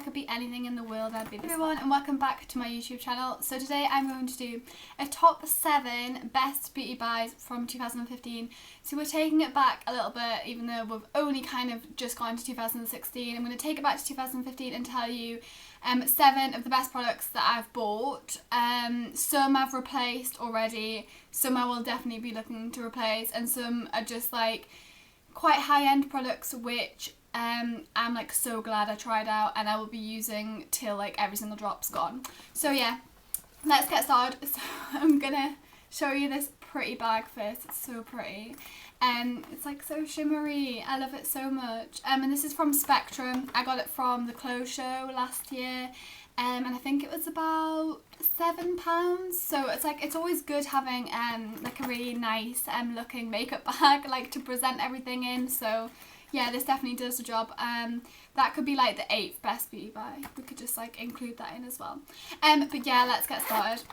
could be anything in the world, I'd be this. Hey everyone, and welcome back to my YouTube channel. So today I'm going to do a top 7 best beauty buys from 2015. So we're taking it back a little bit, even though we've only kind of just gone to 2016. I'm going to take it back to 2015 and tell you 7 of the best products that I've bought. Some I've replaced already, some I will definitely be looking to replace, and some are just like quite high-end products which I'm like so glad I tried out and I will be using till like every single drop's gone. So yeah, let's get started. So I'm gonna show you this pretty bag first. It's so pretty. It's like so shimmery. I love it so much. And this is from Spectrum. I got it from the clothes show last year. And I think it was about £7. So it's like, it's always good having like a really nice looking makeup bag like to present everything in. So yeah, this definitely does the job. That could be like the 8th best beauty buy. We could just like include that in as well. But yeah, let's get started.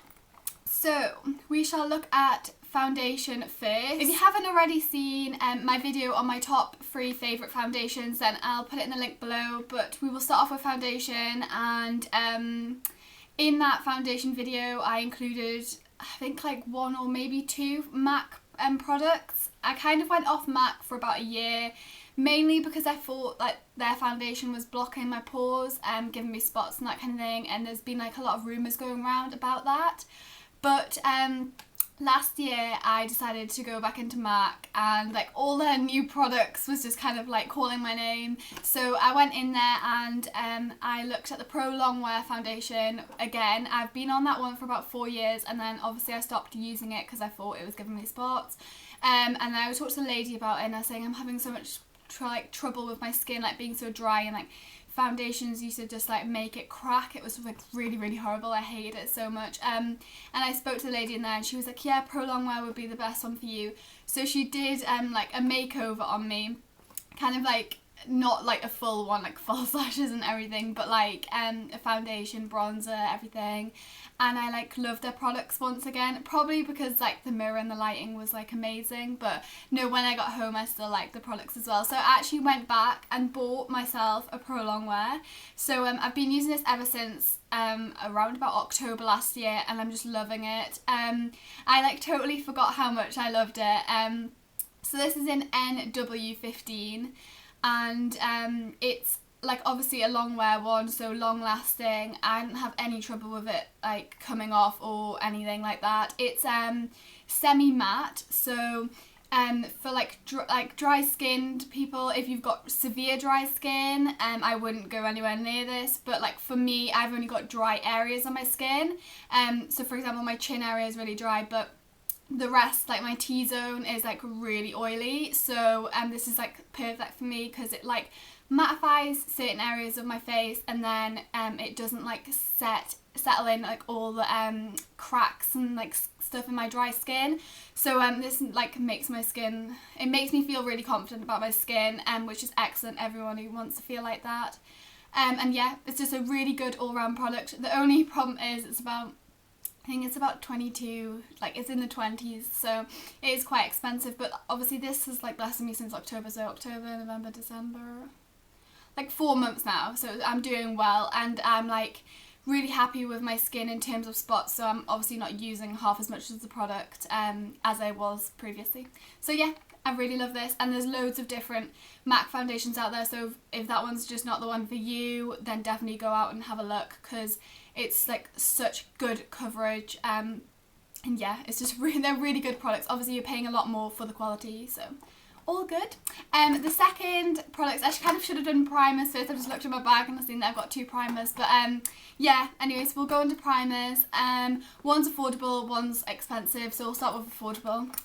So we shall look at foundation first. If you haven't already seen my video on my top 3 favourite foundations, then I'll put it in the link below. But we will start off with foundation, and in that foundation video I included I think like 1 or maybe 2 MAC products. I kind of went off MAC for about a year, mainly because I thought like their foundation was blocking my pores and giving me spots and that kind of thing, and there's been like a lot of rumours going around about that. But last year I decided to go back into MAC, and like all their new products was just kind of like calling my name. So I went in there and I looked at the Prolongwear Foundation again. I've been on that one for about 4 years, and then obviously I stopped using it because I thought it was giving me spots. And I talked to a lady about it, and I was saying I'm having so much trouble with my skin, like being so dry, and like foundations used to just like make it crack. It was like really horrible. I hated it so much. And I spoke to the lady in there, and she was like, yeah, Prolongwear would be the best one for you. So she did like a makeover on me, kind of like not like a full one, like false lashes and everything, but like a foundation, bronzer, everything. And I like loved their products once again, probably because like the mirror and the lighting was like amazing. But no, when I got home I still liked the products as well. So I actually went back and bought myself a Prolongwear. So I've been using this ever since around about October last year, and I'm just loving it. I like totally forgot how much I loved it. So this is in NW15, and it's like obviously a long wear one, so long lasting. I didn't have any trouble with it like coming off or anything like that. It's semi matte, so for like dry skinned people, if you've got severe dry skin, I wouldn't go anywhere near this. But like for me, I've only got dry areas on my skin. So for example, my chin area is really dry, but the rest, like my T-zone, is like really oily. So this is like perfect for me because it like mattifies certain areas of my face, and then it doesn't like settle in like all the cracks and like stuff in my dry skin. So this like makes my skin, it makes me feel really confident about my skin, which is excellent. Everyone who wants to feel like that. And yeah, it's just a really good all-round product. The only problem is it's about, I think it's about 22, like it's in the 20s, so it is quite expensive. But obviously this has like lasted me since October, so October, November, December, like 4 months now. So I'm doing well, and I'm like really happy with my skin in terms of spots. So I'm obviously not using half as much of the product as I was previously. So yeah, I really love this, and there's loads of different MAC foundations out there. So if that one's just not the one for you, then definitely go out and have a look, because it's like such good coverage. And yeah, it's just they're really good products. Obviously you're paying a lot more for the quality, so all good. The second product, I kind of should have done primers first. I just looked at my bag and I've seen that I've got 2 primers, but yeah, anyways, we'll go into primers. One's affordable, one's expensive, so we'll start with affordable.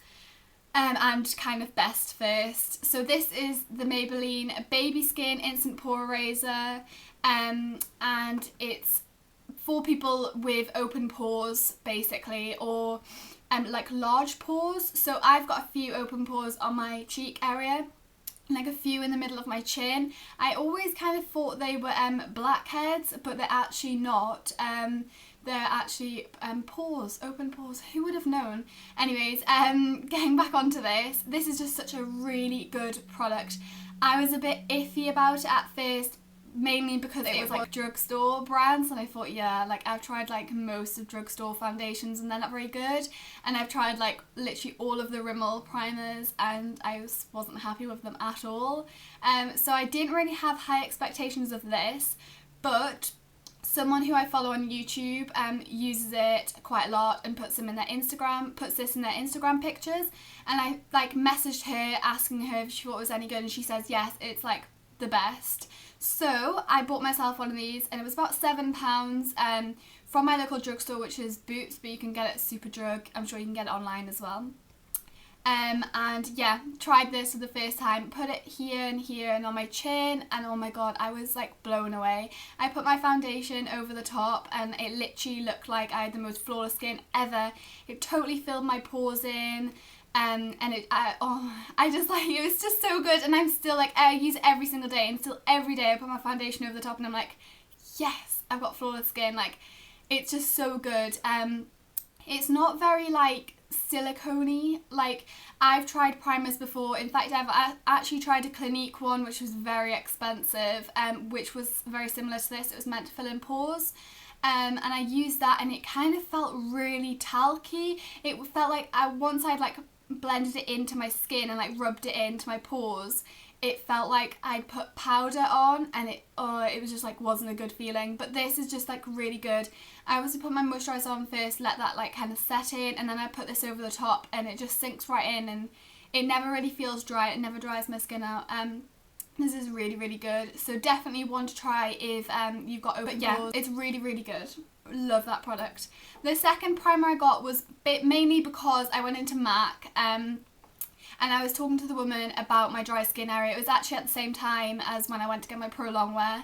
And kind of best first. So this is the Maybelline Baby Skin Instant Pore Eraser, and it's for people with open pores basically, or like large pores. So I've got a few open pores on my cheek area, like a few in the middle of my chin. I always kind of thought they were blackheads, but they're actually not. They're actually pores, open pores. Who would have known? Anyways, getting back onto this, this is just such a really good product. I was a bit iffy about it at first mainly because it was like drugstore brands, and I thought, yeah, like I've tried like most of drugstore foundations and they're not very good, and I've tried like literally all of the Rimmel primers and I wasn't happy with them at all. So I didn't really have high expectations of this, but someone who I follow on YouTube uses it quite a lot and puts this in their Instagram pictures, and I like messaged her asking her if she thought it was any good, and she says yes, it's like the best. So I bought myself one of these, and it was about £7 from my local drugstore, which is Boots, but you can get it at Superdrug. I'm sure you can get it online as well. And yeah, tried this for the first time, put it here and on my chin, and oh my god, I was like blown away. I put my foundation over the top and it literally looked like I had the most flawless skin ever. It totally filled my pores in, and I just like, it was just so good, and I'm still like, I use it every single day, and still every day I put my foundation over the top and I'm like, yes, I've got flawless skin. Like, it's just so good. It's not very like silicone-y. Like, I've tried primers before. In fact, I've actually tried a Clinique one, which was very expensive, which was very similar to this. It was meant to fill in pores, and I used that, and it kind of felt really talky. It felt like once I'd like blended it into my skin and like rubbed it into my pores, it felt like I'd put powder on, and it was just like wasn't a good feeling. But this is just like really good. I obviously put my moisturiser on first, let that like kind of set in, and then I put this over the top, and it just sinks right in, and it never really feels dry. It never dries my skin out. This is really, really good. So definitely one to try if you've got open pores. Yeah, it's really, really good. Love that product. The second primer I got was mainly because I went into MAC, and I was talking to the woman about my dry skin area. It was actually at the same time as when I went to get my Prolongwear,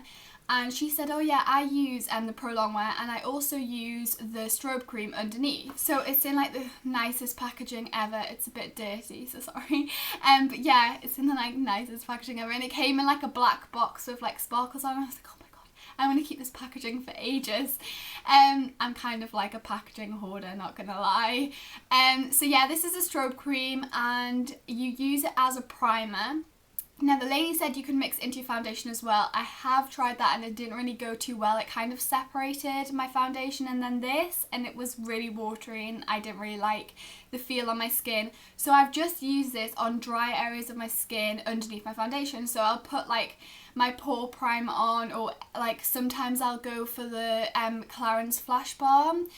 and she said, oh yeah, I use the Prolongwear, and I also use the Strobe Cream underneath. So it's in like the nicest packaging ever. It's a bit dirty, so sorry. But yeah, it's in the like nicest packaging ever, and it came in like a black box with like sparkles on. I was like, oh my god, I want to keep this packaging for ages. I'm kind of like a packaging hoarder, not gonna lie. So yeah, this is a Strobe Cream, and you use it as a primer. Now, the lady said you can mix into your foundation as well. I have tried that and it didn't really go too well. It kind of separated my foundation and then this, and it was really watery, and I didn't really like the feel on my skin. So I've just used this on dry areas of my skin underneath my foundation. So I'll put like my Pore primer on, or like sometimes I'll go for the Clarins Flash Balm.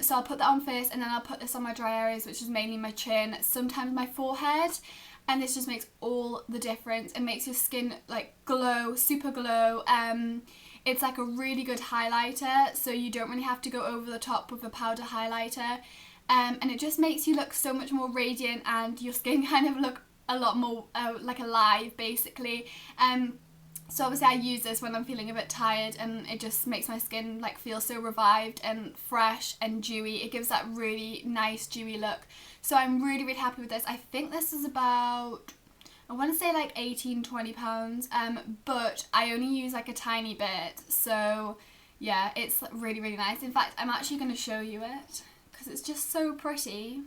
So I'll put that on first, and then I'll put this on my dry areas, which is mainly my chin, sometimes my forehead. And this just makes all the difference. It makes your skin like glow, super glow. It's like a really good highlighter, so you don't really have to go over the top with a powder highlighter. And it just makes you look so much more radiant, and your skin kind of look a lot more like alive, basically. So obviously I use this when I'm feeling a bit tired, and it just makes my skin like feel so revived and fresh and dewy. It gives that really nice dewy look. So I'm really, really happy with this. I think this is about, I want to say like £18-20, but I only use like a tiny bit. So yeah, it's really, really nice. In fact, I'm actually going to show you it because it's just so pretty.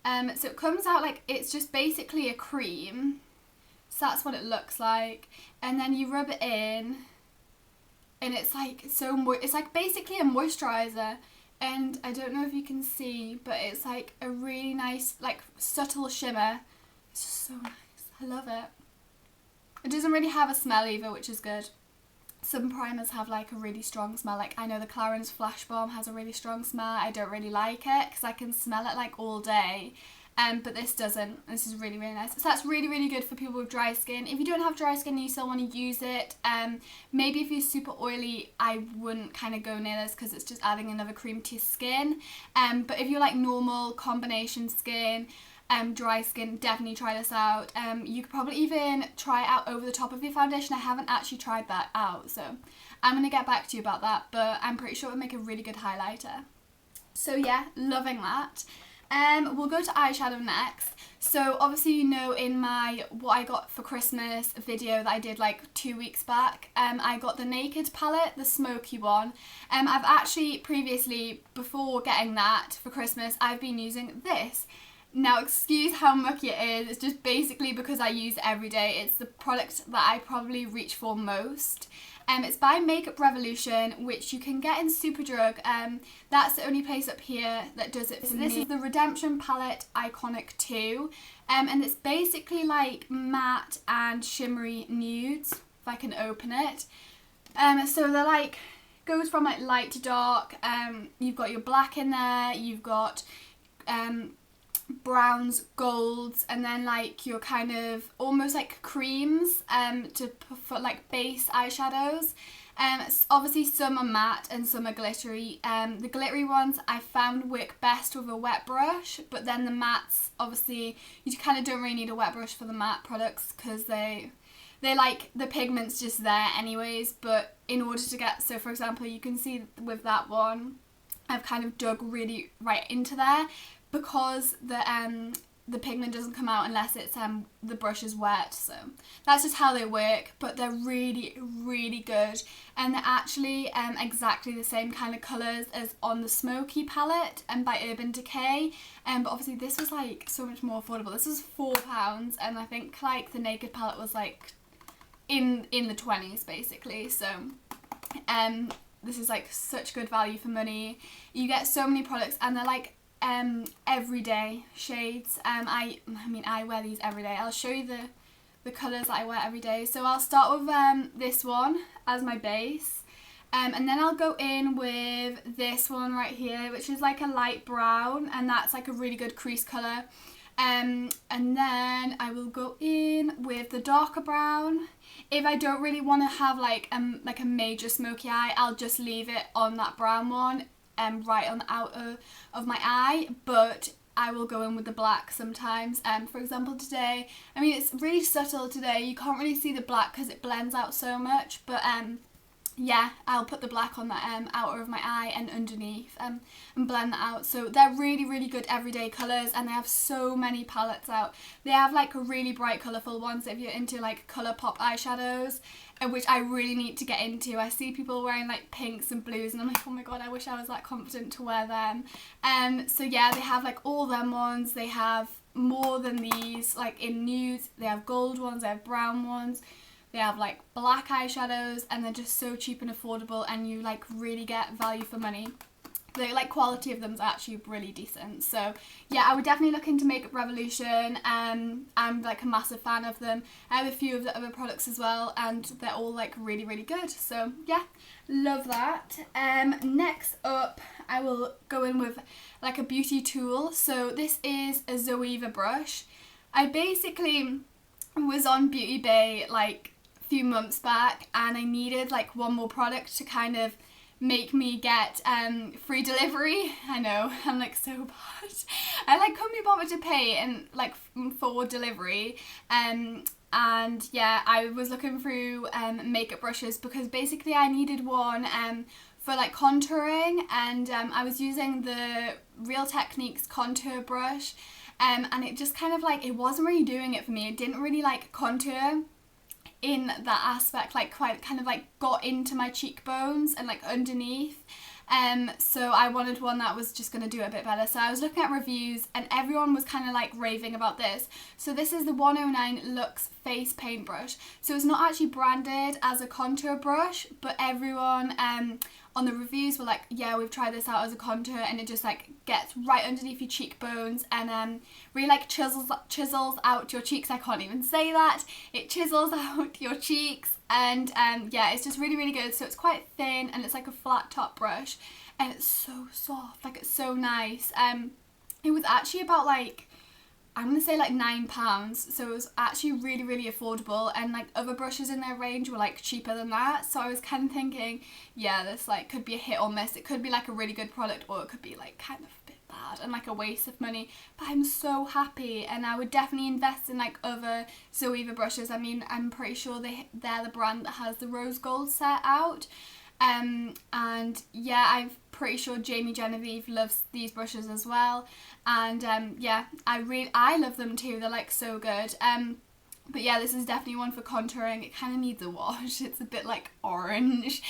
So it comes out like, it's just basically a cream. So that's what it looks like, and then you rub it in, and it's like it's like basically a moisturizer, and I don't know if you can see, but it's like a really nice like subtle shimmer. It's just so nice. I love it. It doesn't really have a smell either, which is good. Some primers have like a really strong smell. Like I know the Clarins Flash Balm has a really strong smell. I don't really like it because I can smell it like all day. But this doesn't. This is really, really nice. So that's really, really good for people with dry skin. If you don't have dry skin and you still want to use it, maybe if you're super oily, I wouldn't kind of go near this because it's just adding another cream to your skin. But if you're like normal combination skin, dry skin, definitely try this out. You could probably even try it out over the top of your foundation. I haven't actually tried that out, so I'm going to get back to you about that, but I'm pretty sure it would make a really good highlighter. So yeah, loving that. We'll go to eyeshadow next. So obviously, you know, in my what I got for Christmas video that I did like 2 weeks back, I got the Naked palette, the smoky one. I've actually previously, before getting that for Christmas, I've been using this. Now excuse how mucky it is, it's just basically because I use it every day. It's the product that I probably reach for most. It's by Makeup Revolution, which you can get in Superdrug. That's the only place up here that does it for me. This is the Redemption Palette Iconic 2. And it's basically like matte and shimmery nudes, if I can open it. So they're like, goes from like light to dark. You've got your black in there, you've got browns, golds, and then like your kind of almost like creams for like base eyeshadows. Obviously some are matte and some are glittery. The glittery ones I found work best with a wet brush, but then the mattes, obviously you kind of don't really need a wet brush for the matte products because they like the pigment's just there anyways. But in order to get, so for example you can see with that one I've kind of dug really right into there because the pigment doesn't come out unless it's the brush is wet. So that's just how they work, but they're really, really good, and they're actually exactly the same kind of colours as on the Smoky palette and by Urban Decay. But obviously this was like so much more affordable. This was £4, and I think like the Naked palette was like in the 20s basically. So this is like such good value for money. You get so many products, and they're like everyday shades. I mean I wear these every day. I'll show you the colours that I wear every day. So I'll start with this one as my base, and then I'll go in with this one right here, which is like a light brown, and that's like a really good crease colour. And then I will go in with the darker brown. If I don't really want to have like a major smoky eye, I'll just leave it on that brown one, right on the outer of my eye, but I will go in with the black sometimes. For example today, I mean it's really subtle today, you can't really see the black because it blends out so much, but yeah, I'll put the black on the outer of my eye and underneath and blend that out. So they're really, really good everyday colours, and they have so many palettes out. They have like really bright colourful ones if you're into like colour pop eyeshadows, which I really need to get into. I see people wearing like pinks and blues, and I'm like, oh my god, I wish I was that confident to wear them. So yeah, they have like all them ones. They have more than these, like in nudes. They have gold ones, they have brown ones. They have like black eyeshadows, and they're just so cheap and affordable, and you like really get value for money. The like quality of them is actually really decent. So yeah, I would definitely look into Makeup Revolution. I'm like a massive fan of them. I have a few of the other products as well, and they're all like really, really good. So yeah, love that. Next up, I will go in with like a beauty tool. So this is a Zoeva brush. I basically was on Beauty Bay like few months back, and I needed like one more product to kind of make me get free delivery. I know, I'm like so bad. I like couldn't be bothered to pay and like for delivery. And yeah, I was looking through makeup brushes because basically I needed one for like contouring, and I was using the Real Techniques contour brush, and it just kind of like, it wasn't really doing it for me. It didn't really like contour in that aspect, like quite kind of like got into my cheekbones and like underneath. So I wanted one that was just going to do it a bit better. So I was looking at reviews, and everyone was kind of like raving about this. So this is the 109 Luxe Face Paintbrush. So it's not actually branded as a contour brush, but everyone on the reviews were like, yeah, we've tried this out as a contour, and it just like gets right underneath your cheekbones and really like chisels out your cheeks. I can't even say that. It chisels out your cheeks, and yeah, it's just really, really good. So it's quite thin, and it's like a flat top brush, and it's so soft, like it's so nice. It was actually about like, I'm gonna say like £9, so it was actually really, really affordable, and like other brushes in their range were like cheaper than that. So I was kind of thinking, yeah, this like could be a hit or miss. It could be like a really good product, or it could be like kind of a bit bad and like a waste of money. But I'm so happy, and I would definitely invest in like other Zoeva brushes. I mean, I'm pretty sure they're the brand that has the rose gold set out. And yeah, I'm pretty sure Jamie Genevieve loves these brushes as well, and yeah, I love them too. They're like so good. But yeah, this is definitely one for contouring. It kind of needs a wash. It's a bit like orange.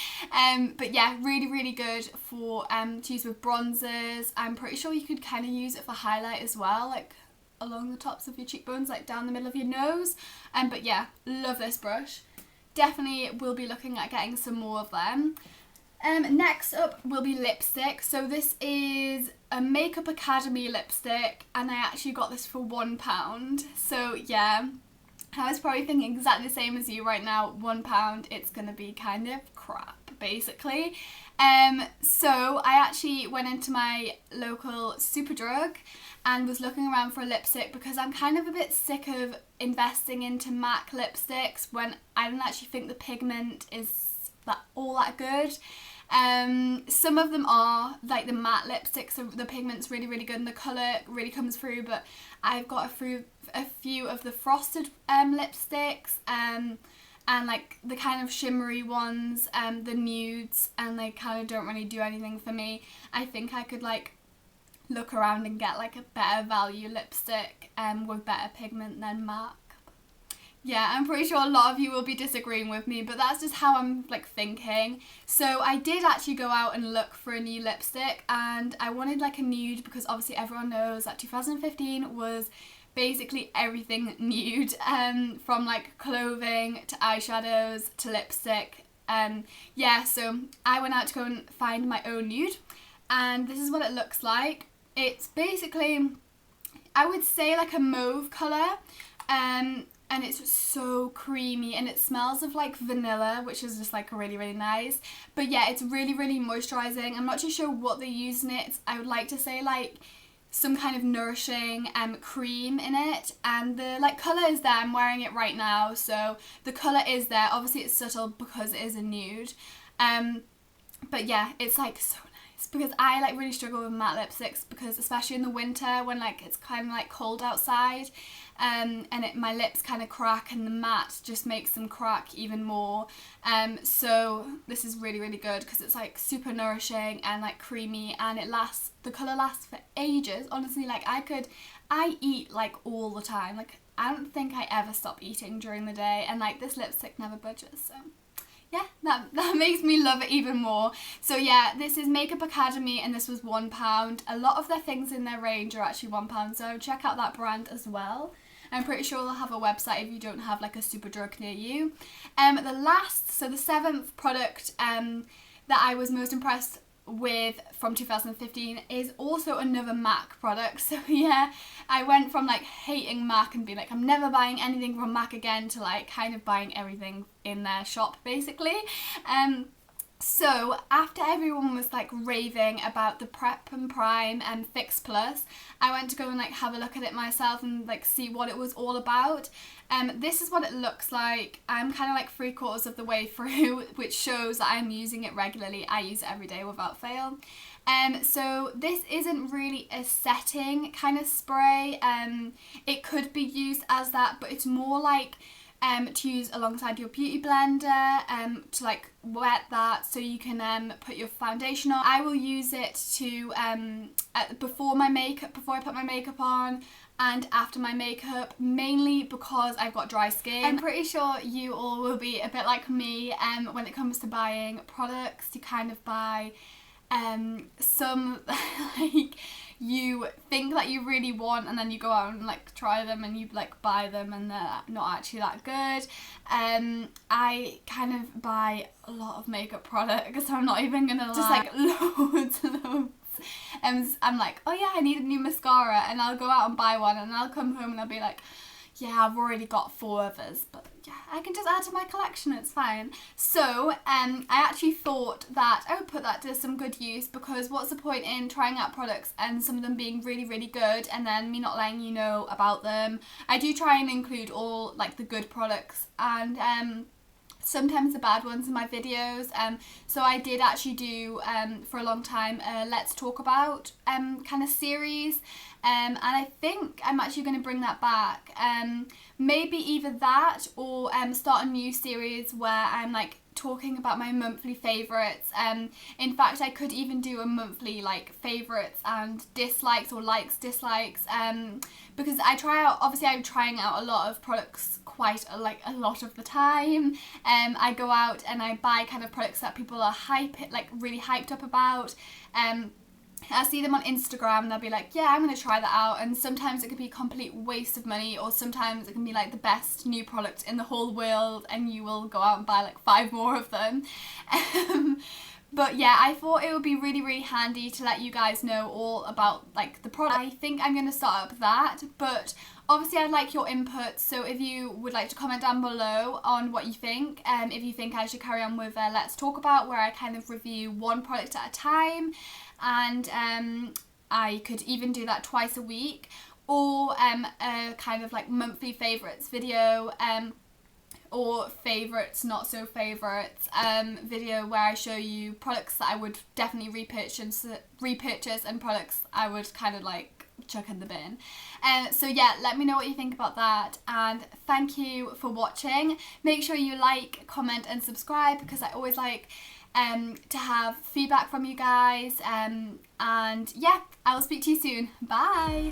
But yeah, really, really good for to use with bronzers. I'm pretty sure you could kind of use it for highlight as well, like along the tops of your cheekbones, like down the middle of your nose. But yeah, love this brush. Definitely will be looking at getting some more of them. Next up will be lipstick. So this is a Makeup Academy lipstick, and I actually got this for £1. So yeah, I was probably thinking exactly the same as you right now. £1, it's gonna be kind of crap, basically. So I actually went into my local Superdrug and was looking around for a lipstick because I'm kind of a bit sick of investing into MAC lipsticks when I don't actually think the pigment is all that good. Some of them are, like the matte lipsticks, so the pigment's really, really good and the colour really comes through, but I've got a few of the frosted lipsticks, and like the kind of shimmery ones, the nudes, and they kind of don't really do anything for me. I think I could like look around and get like a better value lipstick with better pigment than MAC. Yeah, I'm pretty sure a lot of you will be disagreeing with me, but that's just how I'm like thinking. So I did actually go out and look for a new lipstick, and I wanted like a nude because obviously everyone knows that 2015 was basically everything nude, from like clothing to eyeshadows to lipstick. Yeah, so I went out to go and find my own nude, and this is what it looks like. It's basically, I would say like a mauve colour, and it's so creamy, and it smells of like vanilla, which is just like really, really nice. But yeah, it's really, really moisturising. I'm not too sure what they use in it. I would like to say like some kind of nourishing cream in it, and the like colour is there. I'm wearing it right now, so the colour is there. Obviously it's subtle because it is a nude, but yeah, it's like so nice because I like really struggle with matte lipsticks, because especially in the winter when like it's kind of like cold outside, and my lips kind of crack, and the matte just makes them crack even more. So this is really, really good because it's like super nourishing and like creamy, and it lasts, the colour lasts for ages. Honestly, like I eat like all the time. Like I don't think I ever stop eating during the day, and like this lipstick never budges, so yeah, that makes me love it even more. So yeah, this is Makeup Academy, and this was £1. A lot of their things in their range are actually £1, so check out that brand as well. I'm pretty sure they'll have a website if you don't have like a Superdrug near you. The seventh product that I was most impressed with from 2015 is also another MAC product. So yeah, I went from like hating MAC and being like I'm never buying anything from MAC again to like kind of buying everything in their shop basically. So after everyone was like raving about the Prep and Prime and Fix Plus, I went to go and like have a look at it myself and like see what it was all about. This is what it looks like. I'm kind of like 3/4 of the way through, which shows that I'm using it regularly. I use it every day without fail. So this isn't really a setting kind of spray. It could be used as that, but it's more like to use alongside your beauty blender, to like wet that so you can put your foundation on. I will use it to before I put my makeup on and after my makeup, mainly because I've got dry skin. I'm pretty sure you all will be a bit like me when it comes to buying products. You kind of buy some like you think that you really want, and then you go out and like try them and you like buy them and they're not actually that good. I kind of buy a lot of makeup products, so I'm not even gonna lie. Just like loads of them. I'm like, oh yeah, I need a new mascara, and I'll go out and buy one, and I'll come home and I'll be like, yeah, I've already got 4 others, but yeah, I can just add to my collection, it's fine. So I actually thought that I would put that to some good use, because what's the point in trying out products and some of them being really, really good and then me not letting you know about them. I do try and include all like the good products and sometimes the bad ones in my videos. So I did actually do for a long time a Let's Talk About kind of series, and I think I'm actually going to bring that back. Maybe either that or start a new series where I'm like talking about my monthly favourites. In fact, I could even do a monthly like favourites and dislikes or likes, dislikes, because I'm trying out a lot of products quite a lot of the time. I go out and I buy kind of products that people are really hyped up about. I see them on Instagram and they'll be like, yeah, I'm going to try that out, and sometimes it could be a complete waste of money, or sometimes it can be like the best new product in the whole world and you will go out and buy like 5 more of them. But yeah, I thought it would be really, really handy to let you guys know all about like the product. I think I'm going to start up that, but obviously I'd like your input, so if you would like to comment down below on what you think, if you think I should carry on with Let's Talk About, where I kind of review one product at a time, and I could even do that twice a week, or a kind of like monthly favourites video, or favourites, not so favourites video where I show you products that I would definitely repurchase and products I would kind of like chuck in the bin. So yeah, let me know what you think about that, and thank you for watching. Make sure you like, comment and subscribe, because I always like to have feedback from you guys, and yeah, I will speak to you soon. Bye.